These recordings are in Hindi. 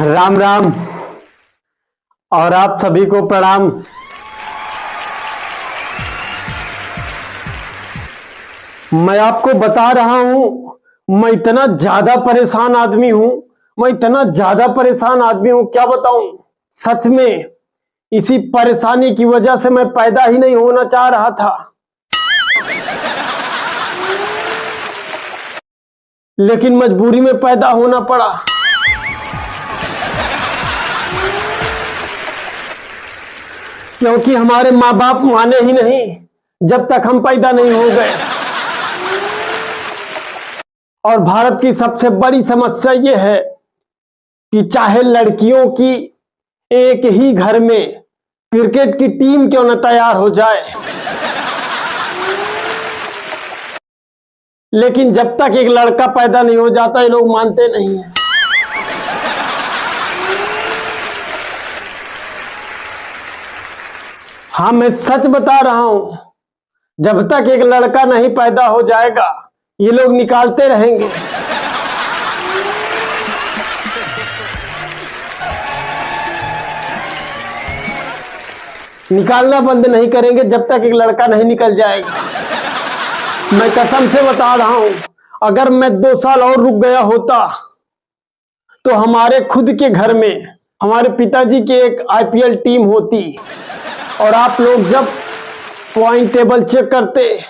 राम राम और आप सभी को प्रणाम। मैं आपको बता रहा हूं, मैं इतना ज्यादा परेशान आदमी हूं, क्या बताऊं। सच में इसी परेशानी की वजह से मैं पैदा ही नहीं होना चाह रहा था, लेकिन मजबूरी में पैदा होना पड़ा। क्योंकि हमारे माँ बाप माने ही नहीं जब तक हम पैदा नहीं हो गए। और भारत की सबसे बड़ी समस्या यह है कि चाहे लड़कियों की एक ही घर में क्रिकेट की टीम क्यों न तैयार हो जाए, लेकिन जब तक एक लड़का पैदा नहीं हो जाता ये लोग मानते नहीं हैं। हाँ, मैं सच बता रहा हूं, जब तक एक लड़का नहीं पैदा हो जाएगा ये लोग निकालते रहेंगे। निकालना बंद नहीं करेंगे जब तक एक लड़का नहीं निकल जाएगा। मैं कसम से बता रहा हूं, अगर मैं 2 साल और रुक गया होता तो हमारे खुद के घर में हमारे पिताजी की एक आईपीएल टीम होती, और आप लोग जब पॉइंट टेबल चेक करते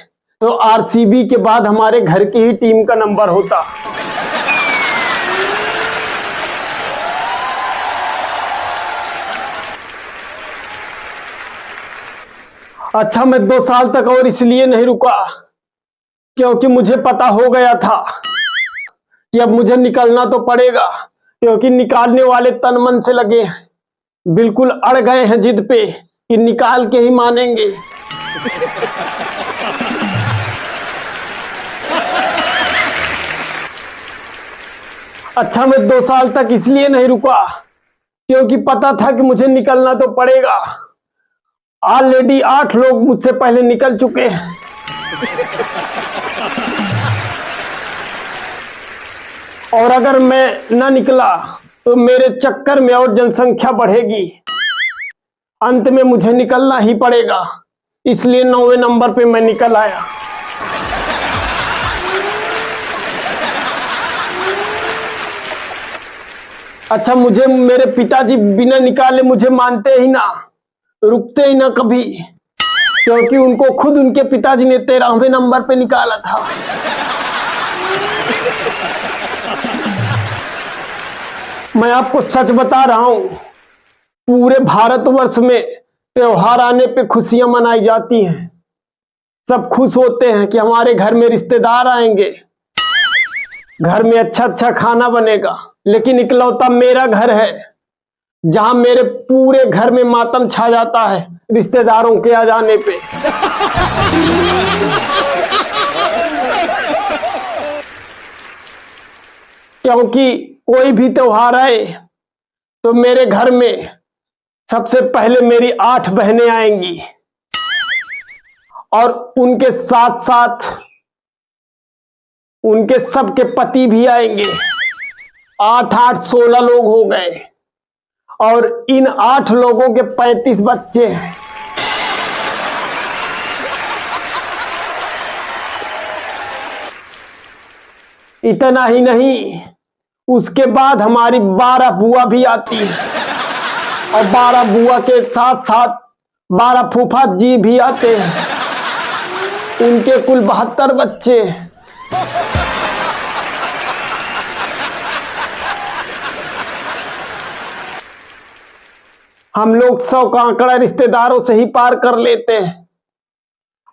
तो आरसीबी के बाद हमारे घर की ही टीम का नंबर होता। अच्छा, मैं 2 साल तक और इसलिए नहीं रुका क्योंकि मुझे पता हो गया था कि अब मुझे निकलना तो पड़ेगा, क्योंकि निकालने वाले तन मन से लगे हैं, बिल्कुल अड़ गए हैं जिद पे कि निकाल के ही मानेंगे। अच्छा, मैं 2 साल तक इसलिए नहीं रुका क्योंकि पता था कि मुझे निकलना तो पड़ेगा। ऑलरेडी 8 लोग मुझसे पहले निकल चुके हैं। और अगर मैं ना निकला तो मेरे चक्कर में और जनसंख्या बढ़ेगी। अंत में मुझे निकलना ही पड़ेगा, इसलिए 9वें नंबर पे मैं निकल आया। अच्छा, मुझे मेरे पिताजी बिना निकाले मुझे मानते ही ना, रुकते ही ना कभी, क्योंकि उनको खुद उनके पिताजी ने 13वें नंबर पे निकाला था। मैं आपको सच बता रहा हूं, पूरे भारतवर्ष में त्योहार आने पे खुशियां मनाई जाती हैं। सब खुश होते हैं कि हमारे घर में रिश्तेदार आएंगे, घर में अच्छा अच्छा खाना बनेगा, लेकिन इकलौता मेरा घर है जहां मेरे पूरे घर में मातम छा जाता है रिश्तेदारों के आ जाने पे। क्योंकि कोई भी त्योहार आए तो मेरे घर में सबसे पहले मेरी 8 बहनें आएंगी, और उनके साथ साथ उनके सबके पति भी आएंगे। 8 16 लोग हो गए, और इन 8 लोगों के 35 बच्चे हैं। इतना ही नहीं, उसके बाद हमारी 12 बुआ भी आती है, और 12 बुआ के साथ साथ 12 फूफा जी भी आते हैं। उनके कुल 72 बच्चे। हम लोग 100 का आंकड़ा रिश्तेदारों से ही पार कर लेते हैं।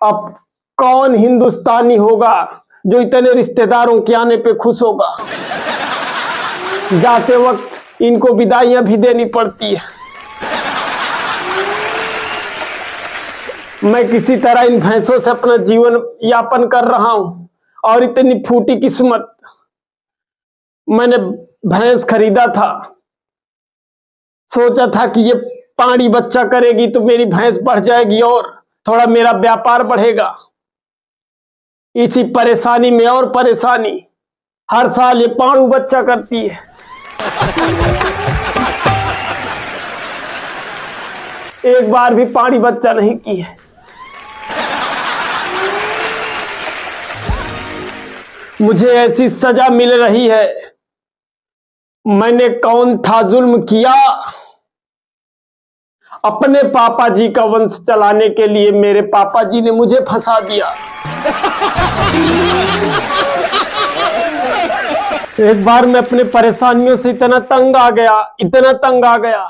अब कौन हिंदुस्तानी होगा जो इतने रिश्तेदारों के आने पे खुश होगा। जाते वक्त इनको विदाइयां भी देनी पड़ती है। मैं किसी तरह इन भैंसों से अपना जीवन यापन कर रहा हूं, और इतनी फूटी किस्मत। मैंने भैंस खरीदा था, सोचा था कि ये पानी बच्चा करेगी तो मेरी भैंस बढ़ जाएगी और थोड़ा मेरा व्यापार बढ़ेगा। इसी परेशानी में और परेशानी, हर साल ये पाड़ू बच्चा करती है। एक बार भी पानी बच्चा नहीं की है। मुझे ऐसी सजा मिल रही है। मैंने कौन था जुल्म किया? अपने पापा जी का वंश चलाने के लिए मेरे पापा जी ने मुझे फंसा दिया। एक बार मैं अपने परेशानियों से इतना तंग आ गया,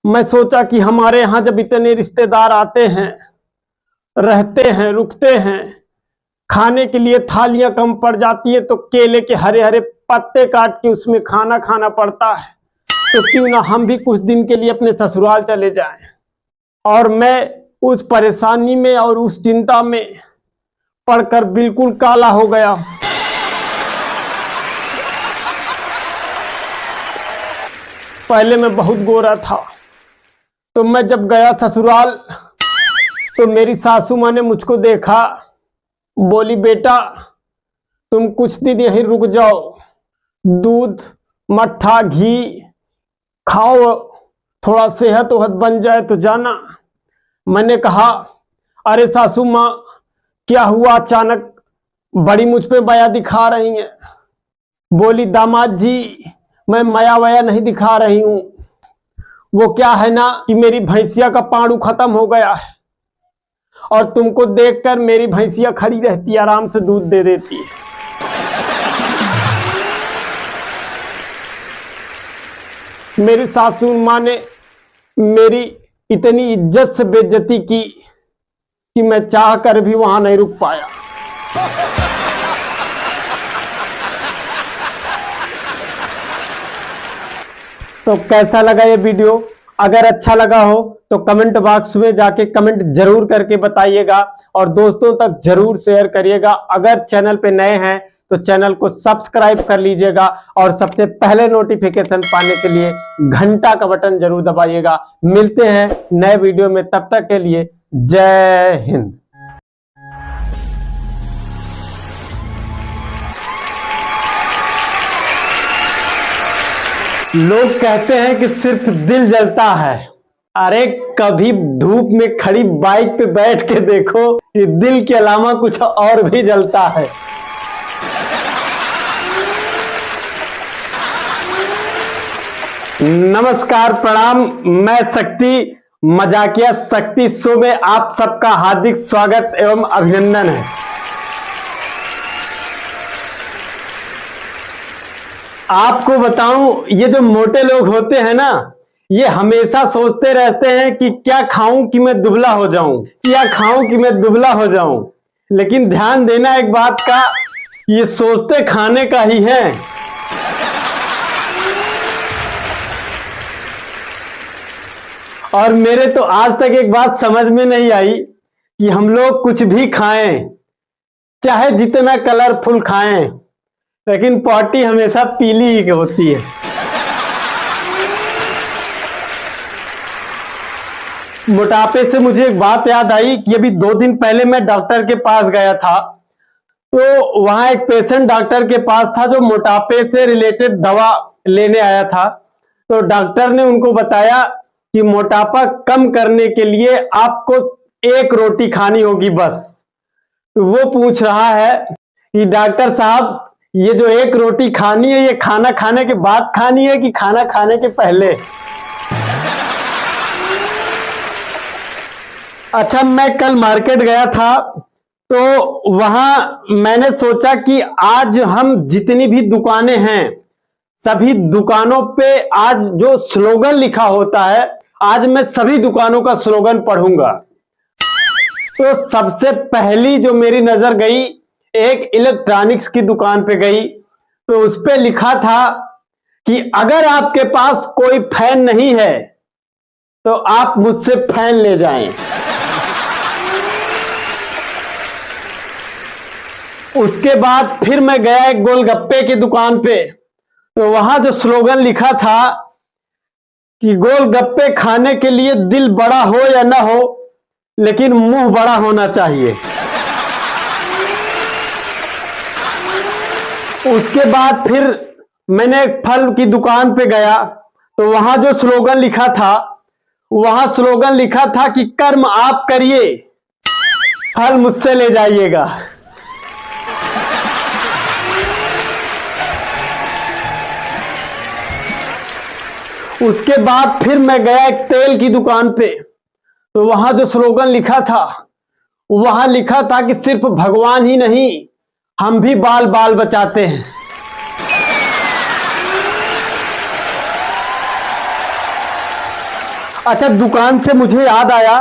मैं सोचा कि हमारे यहाँ जब इतने रिश्तेदार आते हैं, रहते हैं, रुकते हैं, खाने के लिए थालियां कम पड़ जाती है, तो केले के हरे हरे पत्ते काट के उसमें खाना खाना पड़ता है। तो क्यों ना हम भी कुछ दिन के लिए अपने ससुराल चले जाएं। और मैं उस परेशानी में और उस चिंता में पड़कर बिल्कुल काला हो गया। पहले मैं बहुत गोरा था, तो मैं जब गया ससुराल तो मेरी सासू माँ ने मुझको देखा, बोली बेटा तुम कुछ दिन यहीं रुक जाओ, दूध मट्ठा घी खाओ, थोड़ा सेहत वहत बन जाए तो जाना। मैंने कहा अरे सासू माँ क्या हुआ, अचानक बड़ी मुझ पे माया दिखा रही हैं। बोली दामाद जी मैं माया वया नहीं दिखा रही हूं, वो क्या है ना कि मेरी भैंसिया का पाड़ू खत्म हो गया है और तुमको देखकर मेरी भैंसिया खड़ी रहती है, आराम से दूध दे देती है। मेरी सासू माँ ने मेरी इतनी इज्जत से बेइज्जती की कि मैं चाह कर भी वहां नहीं रुक पाया। तो कैसा लगा ये वीडियो? अगर अच्छा लगा हो तो कमेंट बॉक्स में जाके कमेंट जरूर करके बताइएगा और दोस्तों तक जरूर शेयर करिएगा। अगर चैनल पे नए हैं तो चैनल को सब्सक्राइब कर लीजिएगा और सबसे पहले नोटिफिकेशन पाने के लिए घंटा का बटन जरूर दबाइएगा। मिलते हैं नए वीडियो में, तब तक के लिए जय हिंद। लोग कहते हैं कि सिर्फ दिल जलता है। अरे कभी धूप में खड़ी बाइक पे बैठ के देखो कि दिल के अलावा कुछ और भी जलता है। नमस्कार, प्रणाम, मैं शक्ति, मजाकिया शक्ति शो में आप सबका हार्दिक स्वागत एवं अभिनंदन है। आपको बताऊं, ये जो मोटे लोग होते हैं ना, ये हमेशा सोचते रहते हैं कि क्या खाऊं कि मैं दुबला हो जाऊं, क्या खाऊं कि मैं दुबला हो जाऊं। लेकिन ध्यान देना एक बात का, ये सोचते खाने का ही है। और मेरे तो आज तक एक बात समझ में नहीं आई कि हम लोग कुछ भी खाएं, चाहे जितना कलरफुल खाएं, लेकिन पॉटी हमेशा पीली ही होती है। मोटापे से मुझे एक बात याद आई कि अभी 2 दिन पहले मैं डॉक्टर के पास गया था, तो वहां एक पेशेंट डॉक्टर के पास था जो मोटापे से रिलेटेड दवा लेने आया था। तो डॉक्टर ने उनको बताया कि मोटापा कम करने के लिए आपको 1 रोटी खानी होगी बस। तो वो पूछ रहा है कि डॉक्टर साहब ये जो 1 रोटी खानी है, ये खाना खाने के बाद खानी है कि खाना खाने के पहले? अच्छा, मैं कल मार्केट गया था, तो वहां मैंने सोचा कि आज हम जितनी भी दुकानें हैं, सभी दुकानों पे आज जो स्लोगन लिखा होता है, आज मैं सभी दुकानों का स्लोगन पढ़ूंगा। तो सबसे पहली जो मेरी नजर गई, एक इलेक्ट्रॉनिक्स की दुकान पे गई, तो उस पे लिखा था कि अगर आपके पास कोई फैन नहीं है तो आप मुझसे फैन ले जाएं। उसके बाद फिर मैं गया एक गोलगप्पे की दुकान पे, तो वहां जो स्लोगन लिखा था कि गोलगप्पे खाने के लिए दिल बड़ा हो या ना हो, लेकिन मुंह बड़ा होना चाहिए। उसके बाद फिर मैंने एक फल की दुकान पे गया, तो वहां जो स्लोगन लिखा था वहां स्लोगन लिखा था कि कर्म आप करिए, फल मुझसे ले जाइएगा। उसके बाद फिर मैं गया एक तेल की दुकान पे, तो वहां जो स्लोगन लिखा था, वहां लिखा था कि सिर्फ भगवान ही नहीं, हम भी बाल बाल बचाते हैं। अच्छा, दुकान से मुझे याद आया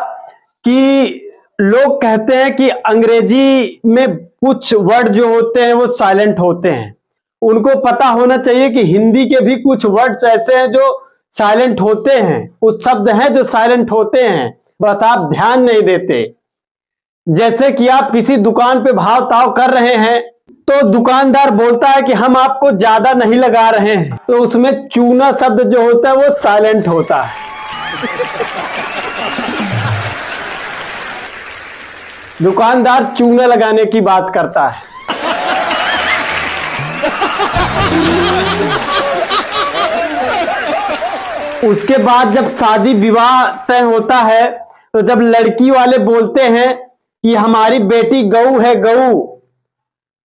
कि लोग कहते हैं कि अंग्रेजी में कुछ वर्ड जो होते हैं वो साइलेंट होते हैं। उनको पता होना चाहिए कि हिंदी के भी कुछ वर्ड्स ऐसे हैं जो साइलेंट होते हैं, कुछ शब्द हैं जो साइलेंट होते हैं, बस आप ध्यान नहीं देते। जैसे कि आप किसी दुकान पे भाव ताव कर रहे हैं, तो दुकानदार बोलता है कि हम आपको ज्यादा नहीं लगा रहे हैं, तो उसमें चूना शब्द जो होता है वो साइलेंट होता है। दुकानदार चूना लगाने की बात करता है। उसके बाद जब शादी विवाह तय होता है, तो जब लड़की वाले बोलते हैं कि हमारी बेटी गऊ है गऊ,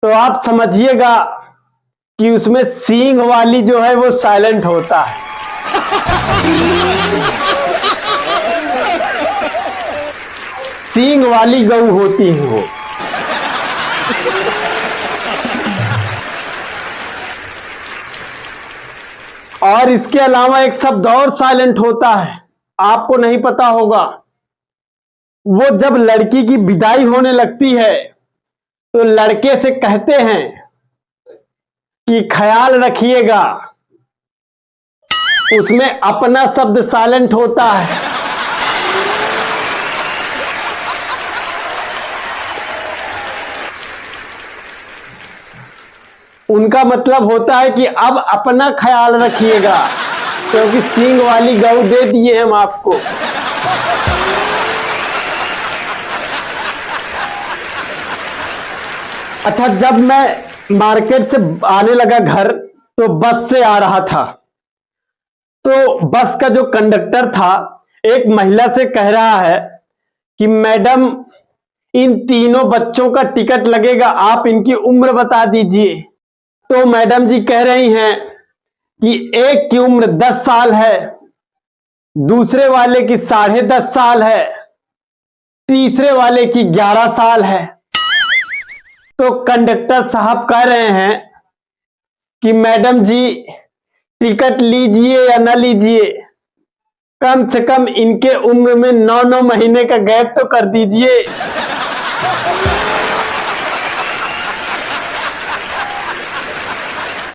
तो आप समझिएगा कि उसमें सींग वाली जो है वो साइलेंट होता है। सींग वाली गऊ होती है वो। और इसके अलावा एक शब्द और साइलेंट होता है, आपको नहीं पता होगा। वो जब लड़की की विदाई होने लगती है, तो लड़के से कहते हैं कि ख्याल रखिएगा, उसमें अपना शब्द साइलेंट होता है। उनका मतलब होता है कि अब अपना ख्याल रखिएगा, क्योंकि सींग वाली गऊ दे दिए हम आपको। अच्छा, जब मैं मार्केट से आने लगा घर, तो बस से आ रहा था, तो बस का जो कंडक्टर था एक महिला से कह रहा है कि मैडम, इन तीनों बच्चों का टिकट लगेगा, आप इनकी उम्र बता दीजिए। तो मैडम जी कह रही हैं कि एक की उम्र 10 साल है, दूसरे वाले की 10.5 साल है, तीसरे वाले की 11 साल है। तो कंडक्टर साहब कह रहे हैं कि मैडम जी, टिकट लीजिए या ना लीजिए, कम से कम इनके उम्र में 9-9 महीने का गैप तो कर दीजिए।